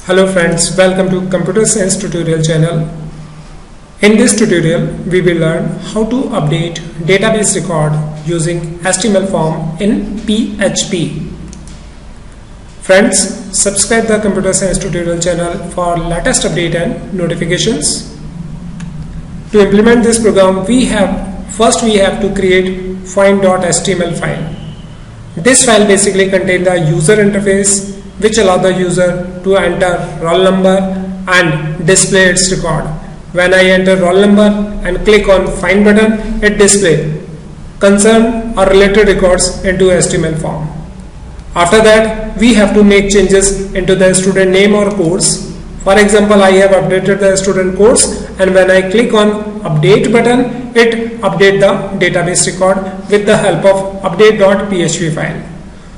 Hello friends, welcome to Computer Science tutorial channel. In this tutorial, we will learn how to update database record using HTML form in PHP. Friends, subscribe the Computer Science tutorial channel for latest update and notifications. To implement this program, we have to create Find.html file. This file basically contains the user interface which allow the user to enter roll number and display its record. When I enter roll number and click on Find button, it displays concerned or related records into HTML form. After that, we have to make changes into the student name or course. For example, I have updated the student course, and when I click on Update button, it updates the database record with the help of Update.php file.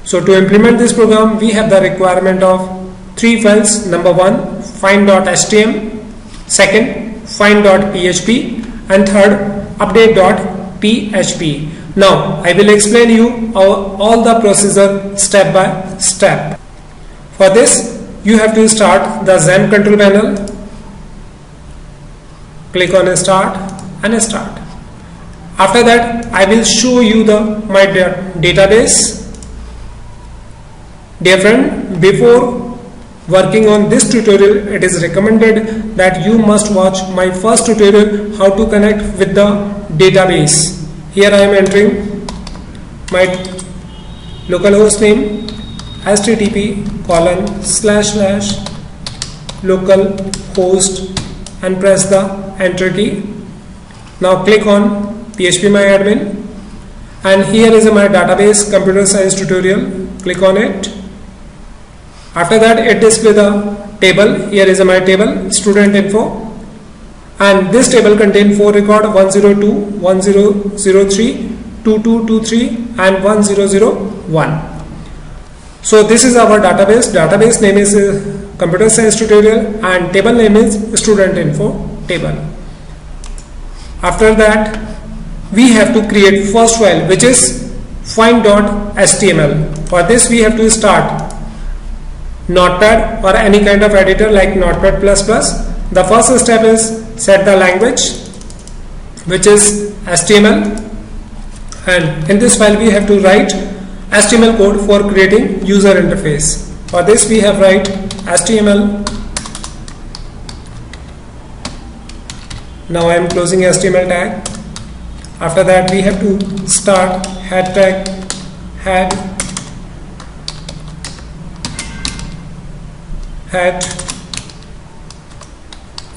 So to implement this program, we have the requirement of three files. Number one, Find.htm, second, Find.php, and third, Update.php. Now I will explain you all the procedure step by step. For this, you have to start the XAMPP control panel. Click on Start and Start. After that, I will show you my database. Dear friend, before working on this tutorial, it is recommended that you must watch my first tutorial how to connect with the database. Here I am entering my localhost name http://localhost and press the enter key. Now click on phpMyAdmin, and here is my database computer science tutorial. Click on it. After that, it displays the table. Here is my table, student info, and this table contains 4 records: 102, 1003, 2223 and 1001. So this is our database. Database name is computer science tutorial and table name is student info table. After that, we have to create first file, which is Find.html. For this, we have to start Notepad or any kind of editor like Notepad++. The first step is set the language, which is HTML, and in this file we have to write HTML code for creating user interface. For this, we have write HTML. Now I am closing HTML tag. After that, we have to start head tag, head,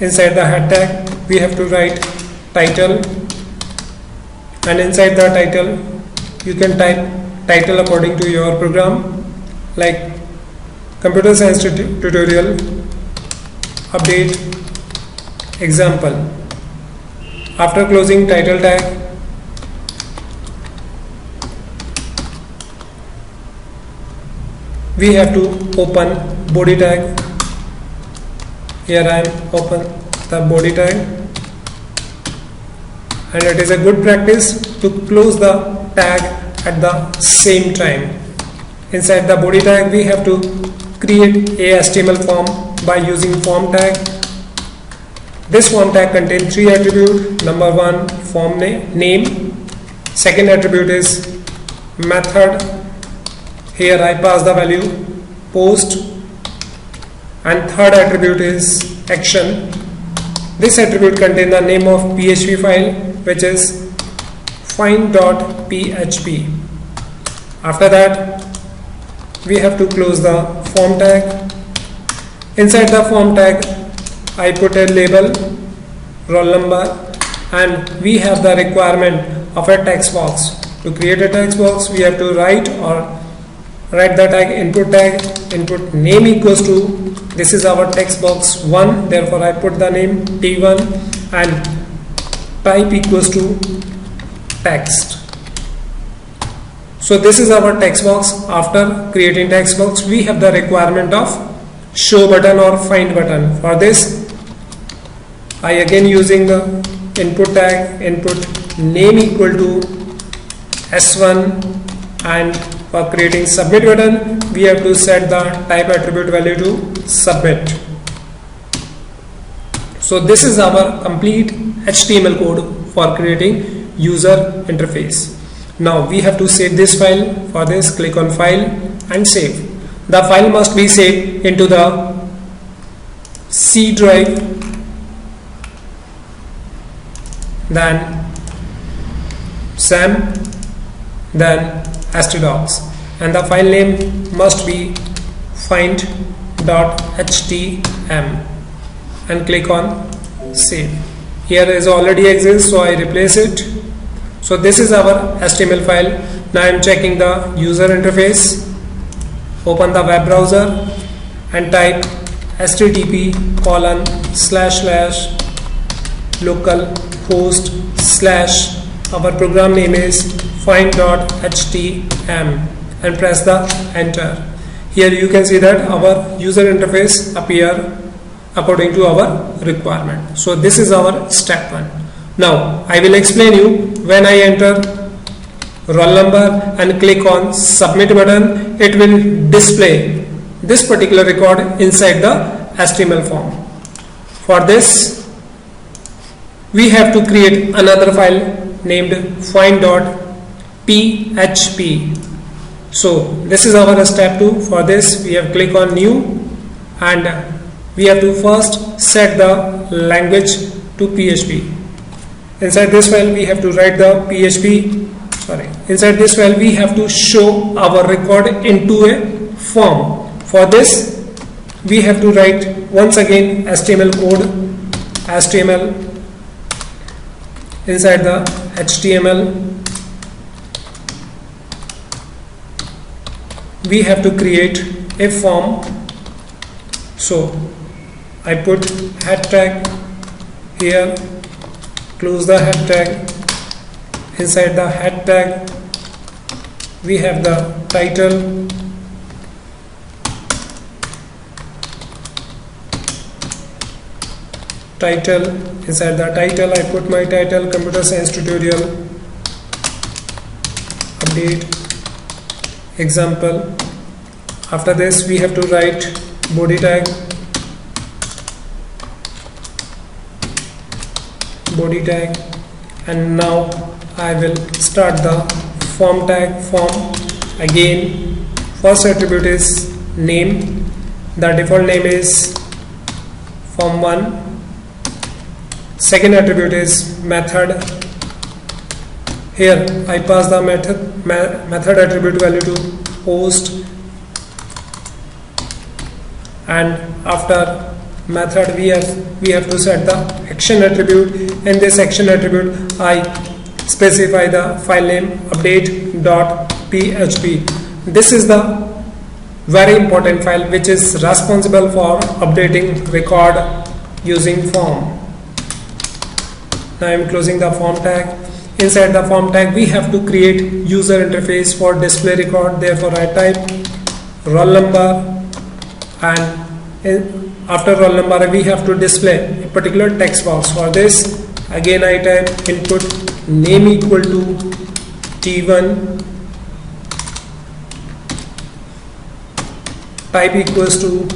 inside the head tag we have to write title, and inside the title you can type title according to your program, like computer science tutorial update example. After closing title tag, we have to open body tag. Here I am open the body tag, and it is a good practice to close the tag at the same time. Inside the body tag, we have to create a HTML form by using form tag. This form tag contains 3 attributes. Number one, form name. Second attribute is method. Here I pass the value post. And third attribute is action. This attribute contains the name of PHP file, which is Find.php. After that, we have to close the form tag. Inside the form tag, I put a label, roll number, and we have the requirement of a text box. To create a text box, we have to write the tag input name equals to, this is our text box 1, therefore I put the name T1, and type equals to text. So this is our text box. After creating text box, we have the requirement of show button or find button. For this, I again using the input tag, input name equal to S1 and For creating submit button, we have to set the type attribute value to submit. So this is our complete HTML code for creating user interface. Now we have to save this file. For this, click on file and save. The file must be saved into the C drive, then SAM, then htdocs, and the file name must be Find.htm, and click on save. Here is already exists, so I replace it. So this is our HTML file. Now I am checking the user interface. Open the web browser and type http://localhost/ our program name is Find.htm, and press the enter. Here you can see that our user interface appear according to our requirement. So this is our step 1. Now I will explain you. When I enter roll number and click on submit button, it will display this particular record inside the HTML form. For this, we have to create another file named Find.php. So this is our step 2. For this, we have click on new, and we have to first set the language to PHP. Inside this file, we have to write the inside this file, we have to show our record into a form. For this, we have to write once again HTML code, HTML. Inside the HTML, we have to create a form. So I put head tag here, close the head tag. Inside the head tag, we have the title, inside the title I put my title, computer science tutorial, update, example. After this, we have to write body tag, and now I will start the form tag. Form, again, first attribute is name. The default name is Form.When. Second attribute is method. Here I pass the method attribute value to post, and after method we have to set the action attribute. In this action attribute, I specify the file name Update.php. This is the very important file which is responsible for updating record using form. Now I am closing the form tag. Inside the form tag, we have to create user interface for display record. Therefore I type roll number, and after roll number we have to display a particular text box. For this, again I type input name equal to T1, type equals to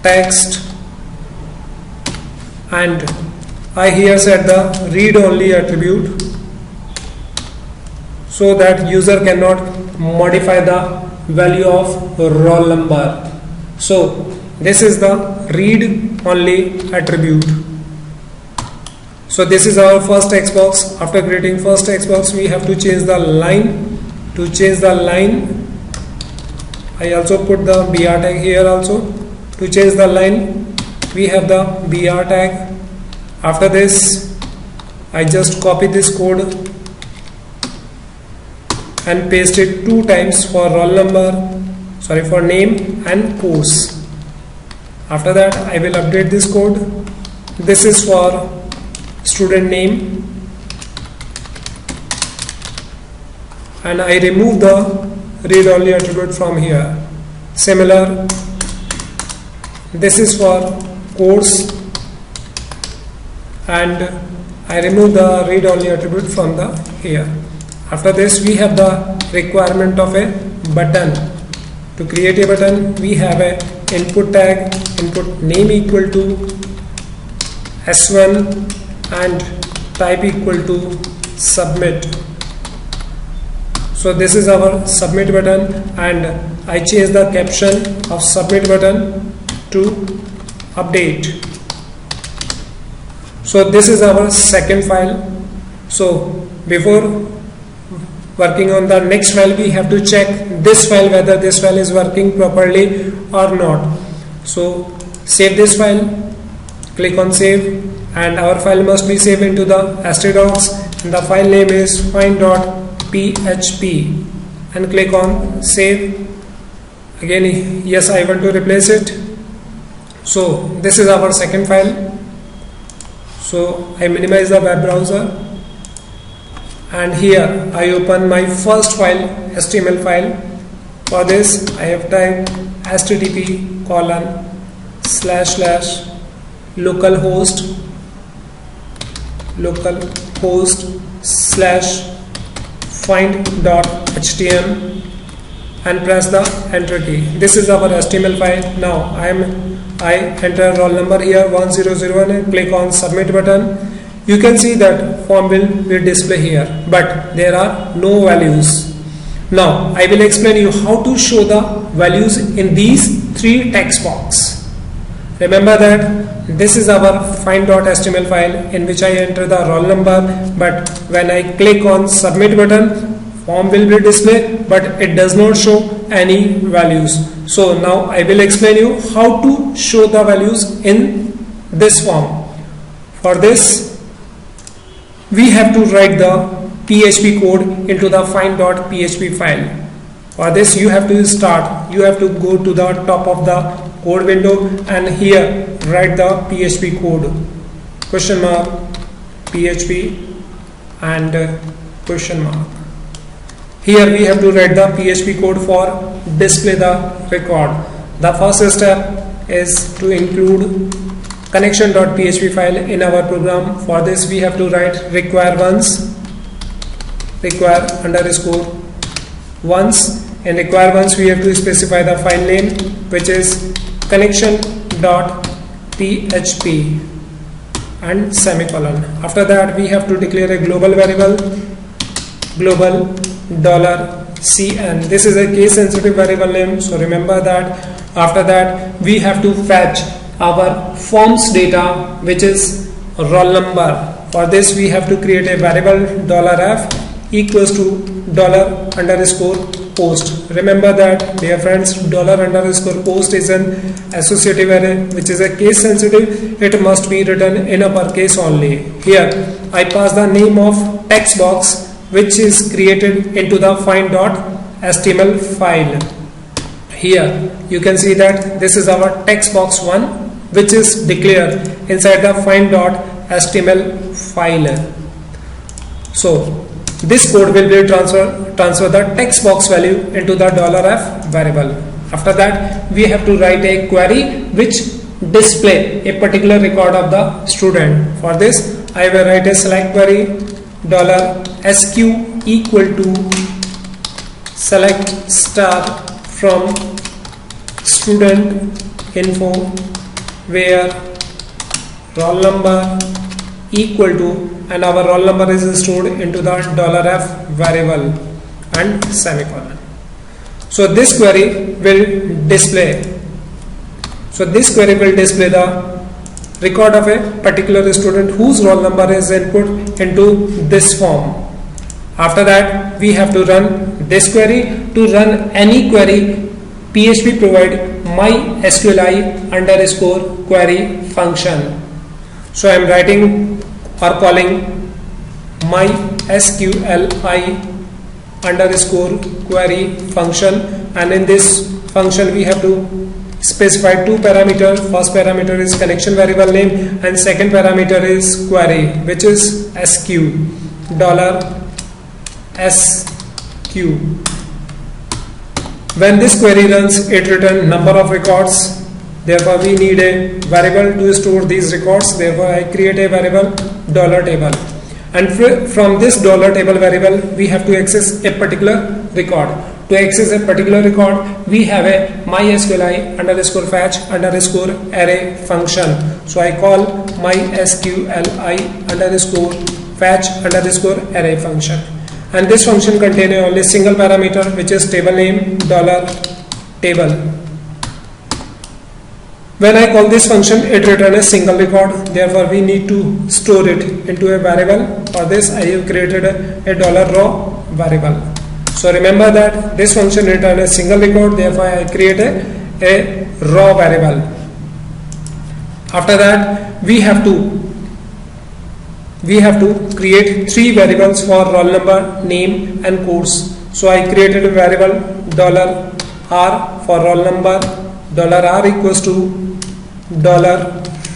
text, and I here set the read only attribute so that user cannot modify the value of roll number. So this is the read only attribute. So this is our first text box. After creating first text box, we have to change the line. To change the line, I also put the br tag here also. To change the line, we have the br tag. After this, I just copy this code and paste it 2 times for for name and course. After that, I will update this code. This is for student name, and I remove the read only attribute from here. Similar, this is for course, and I remove the read only attribute from the here. After this, we have the requirement of a button. To create a button, we have a input tag, input name equal to s1 and type equal to submit. So this is our submit button, and I change the caption of submit button to update. So this is our second file. So before working on the next file, we have to check this file whether this file is working properly or not. So save this file, click on save, and our file must be saved into the htdocs, and the file name is Find.php, and click on save. Again, yes, I want to replace it. So this is our second file. So I minimize the web browser, and here I open my first file, HTML file. For this I have typed http://localhost/find.htm and press the enter key. This is our HTML file. Now I enter roll number here 1001 and click on submit button. You can see that form will be displayed here, but there are no values. Now I will explain you how to show the values in these three text box. Remember that this is our find.html file in which I enter the roll number, but when I click on submit button, form will be displayed, but it does not show any values. So now I will explain you how to show the values in this form. For this, we have to write the PHP code into the find.php file. For this, you have to go to the top of the code window, and here write the PHP code, question mark PHP and question mark. Here we have to write the PHP code for display the record. The first step is to include Connection.php file in our program. For this, we have to write require once. In require once, we have to specify the file name, which is Connection.php and semicolon. After that, we have to declare a global variable, global $cn. This is a case sensitive variable name, so remember that. After that, we have to fetch our forms data, which is roll number. For this, we have to create a variable $f equals to $_post. Remember that, dear friends, $_post is an associative array which is a case sensitive. It must be written in uppercase only. Here I pass the name of text box which is created into the find.html file. Here you can see that this is our text box 1, which is declared inside the find.html file. So this code will be transfer the text box value into the $f variable. After that, we have to write a query which display a particular record of the student. For this, I will write a select query $sq equal to select star from student info, where roll number equal to, and our roll number is stored into the $f variable and semicolon. So this query will display the record of a particular student whose roll number is input into this form. After that, we have to run this query. To run any query, PHP provide mysqli_query function. So I am writing or calling mysqli_query function, and in this function we have to specify two parameters. First parameter is connection variable name, and second parameter is query, which is $sq. When this query runs, it returns number of records. Therefore, we need a variable to store these records. Therefore, I create a variable $table. and from this $table variable we have to access a particular record. To access a particular record, we have a mysqli underscore fetch underscore array function. So I call mysqli underscore fetch underscore array function, and this function contains only single parameter, which is table name $table. When I call this function, it returns a single record. Therefore, we need to store it into a variable. For this, I have created a $raw variable. So remember that this function returns a single record. Therefore, I create a raw variable. After that, we have to create three variables for roll number, name, and course. So I created a variable $R for roll number. $R equals to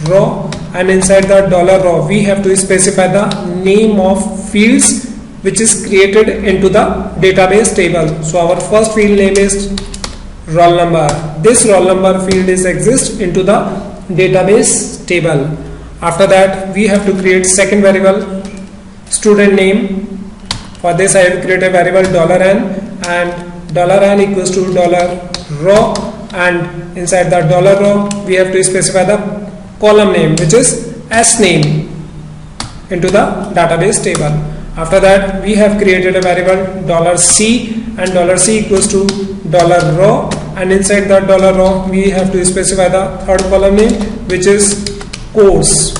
$raw, and inside the $raw we have to specify the name of fields which is created into the database table. So our first field name is roll number. This roll number field is exists into the database table. After that, we have to create second variable, student name. For this, I have created a variable $n, and $n equals to $raw, and inside the $raw we have to specify the column name, which is S name, into the database table. After that, we have created a variable $C, and $C equals to $raw, and inside the $raw we have to specify the third column name, which is course.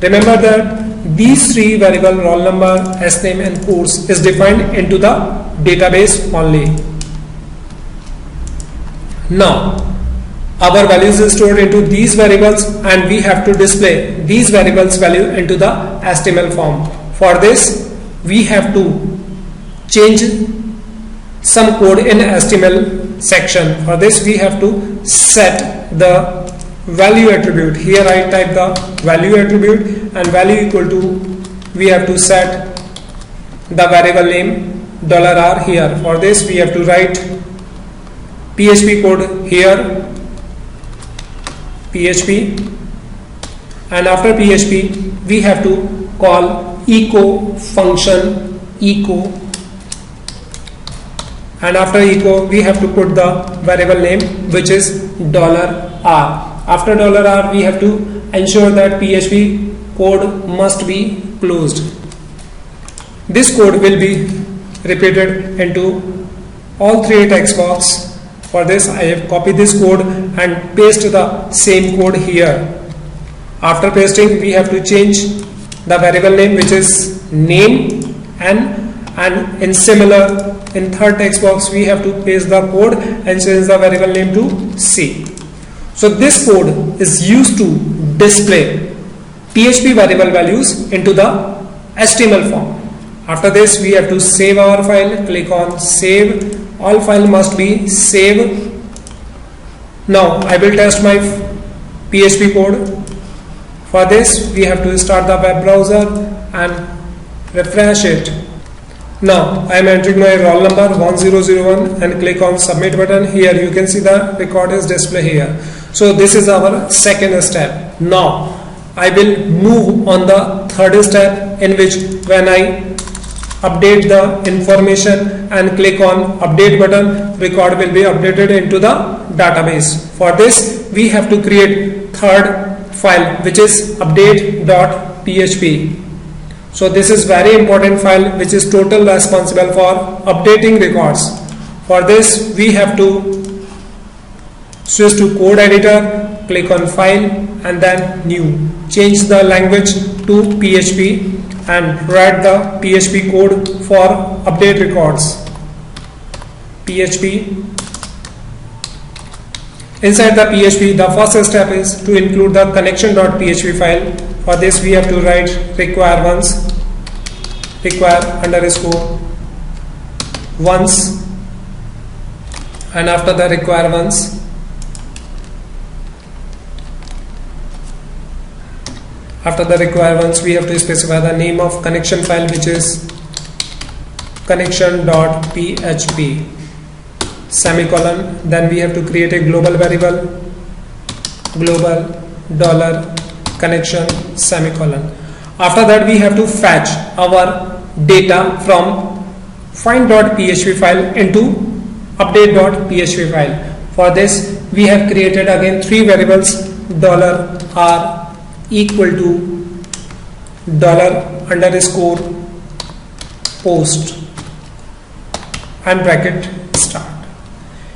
Remember that these three variables, roll number, S name, and course, is defined into the database only. Now, our values is stored into these variables, and we have to display these variables value into the HTML form. For this, we have to change some code in HTML section. For this, we have to set the value attribute. Here I type the value attribute, and value equal to, we have to set the variable name $R here. For this, we have to write PHP code here, PHP, and after PHP we have to call echo function echo, and after echo we have to put the variable name, which is $R. After $R we have to ensure that PHP code must be closed. This code will be repeated into all three text box. For this, I have copied this code and paste the same code here. After pasting, we have to change the variable name, which is name, and in third text box we have to paste the code and change the variable name to C. So this code is used to display PHP variable values into the HTML form. After this, we have to save our file. Click on save. All file must be saved. Now I will test my PHP code. For this, we have to start the web browser and refresh it. Now I am entering my roll number 1001 and click on submit button. Here you can see the record is displayed here. So this is our second step. Now I will move on the third step, in which when I update the information and click on update button, record will be updated into the database. For this, we have to create third file, which is update.php. So this is very important file, which is total responsible for updating records. For this, we have to switch to code editor, click on file and then new. Change the language to PHP and write the PHP code for update records. PHP. Inside the PHP, the first step is to include the Connection.php file. For this, we have to write require underscore once, and after the require once, we have to specify the name of connection file, which is Connection.php, semicolon. Then we have to create a global variable, global $connection, semicolon. After that we have to fetch our data from Find.php file into Update.php file. For this we have created again three variables, $r equal to $_post and bracket start.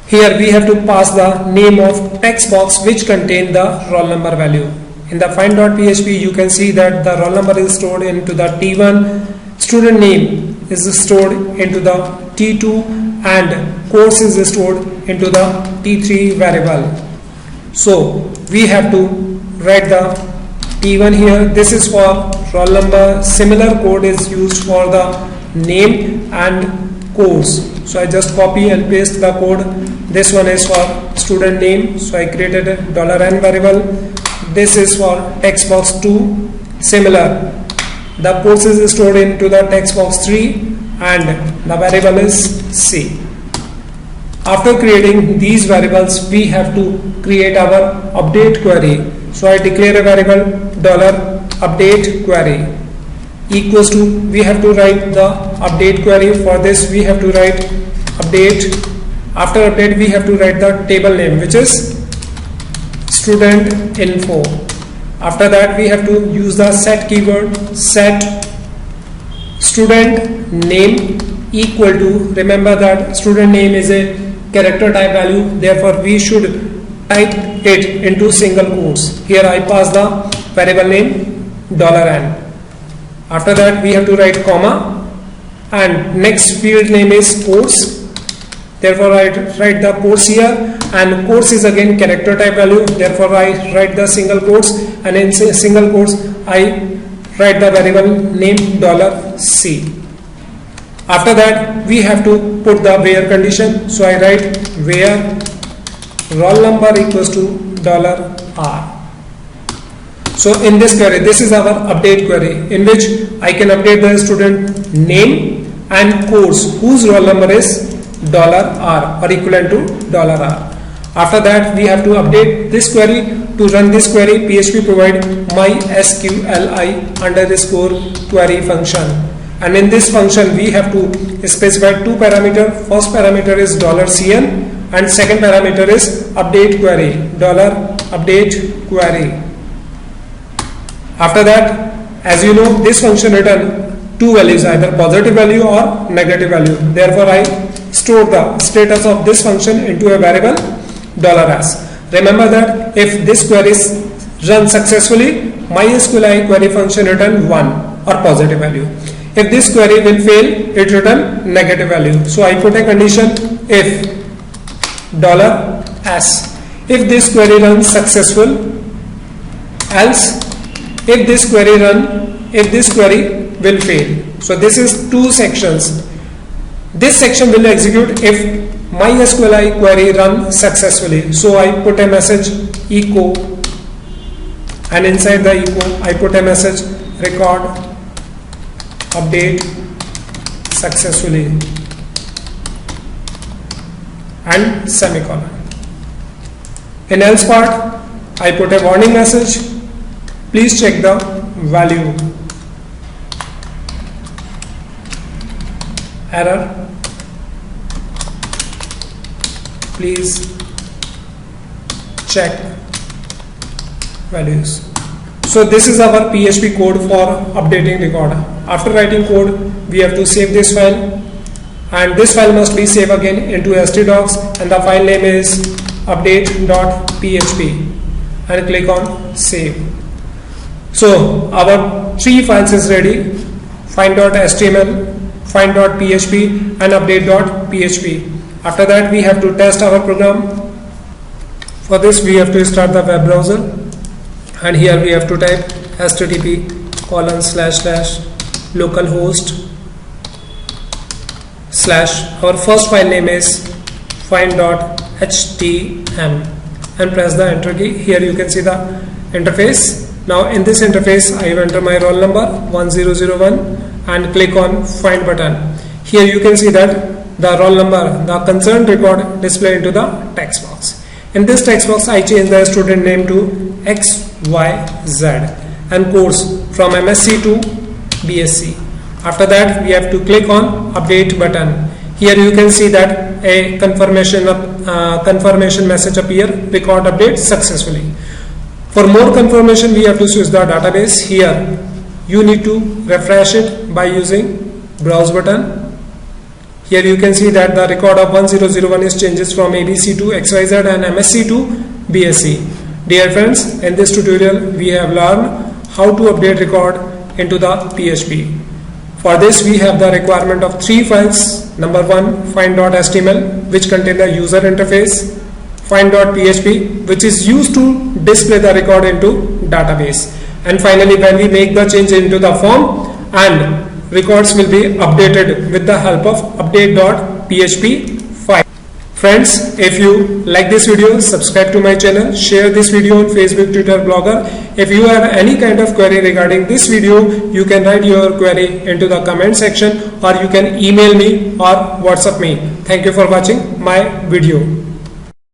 Here we have to pass the name of text box which contain the roll number value. In the Find.php you can see that the roll number is stored into the T1, student name is stored into the T2 and course is stored into the T3 variable. So we have to write the T1 here. This is for roll number. Similar code is used for the name and course. So I just copy and paste the code. This one is for student name, so I created a $n variable. This is for text box 2. Similar, the course is stored into the text box 3 and the variable is C. After creating these variables we have to create our update query. So I declare a variable $update query equals to, we have to write the update query. For this we have to write update. After update we have to write the table name which is student info. After that we have to use the set keyword, set student name equal to, remember that student name is a character type value, therefore we should type it into single quotes. Here I pass the variable name $n. After that we have to write comma and next field name is course, therefore I write the course here, and course is again character type value, therefore I write the single quotes, and in single quotes I write the variable name $C. After that we have to put the where condition, so I write where roll number equals to $r. So in this query, this is our update query in which I can update the student name and course whose roll number is $r or equivalent to $r. After that we have to update this query. To run this query, PHP provide mysqli_query function, and in this function we have to specify two parameters. First parameter is $cn and second parameter is update query, $update query. After that, as you know, this function return two values, either positive value or negative value. Therefore I store the status of this function into a variable $s. Remember that if this query is run successfully, mysqli query function return 1 or positive value. If this query will fail, it return negative value. So I put a condition if $s. If this query runs successful, else if this query will fail. So this is two sections. This section will execute if mysqli query run successfully. So I put a message echo, and inside the echo I put a message record update successfully and semicolon. In else part I put a warning message, please check the value, error, please check values. So this is our PHP code for updating record. After writing code, we have to save this file, and this file must be saved again into htdocs, and the file name is Update.php, and click on save. So our three files is ready: Find.html, Find.php and Update.php. After that we have to test our program. For this we have to start the web browser, and here we have to type http://localhost/ our first file name is Find.htm, and press the enter key. Here you can see the interface. Now in this interface I have entered my roll number 1001 and click on Find button. Here you can see that the roll number, the concerned record display into the text box. In this text box I change the student name to XYZ and course from MSc to BSc. After that, we have to click on update button. Here you can see that a confirmation message appear, record update successfully. For more confirmation, we have to switch the database. Here you need to refresh it by using browse button. Here you can see that the record of 1001 is changes from ABC to XYZ and MSc to BSc. Dear friends, in this tutorial we have learned how to update record into the PHP. For this we have the requirement of 3 files. Number 1, Find.html, which contain the user interface, Find.php, which is used to display the record into database, and finally when we make the change into the form, and records will be updated with the help of Update.php file. Friends, if you like this video, subscribe to my channel, share this video on Facebook, Twitter, Blogger. If you have any kind of query regarding this video, you can write your query into the comment section, or you can email me or WhatsApp me. Thank you for watching my video.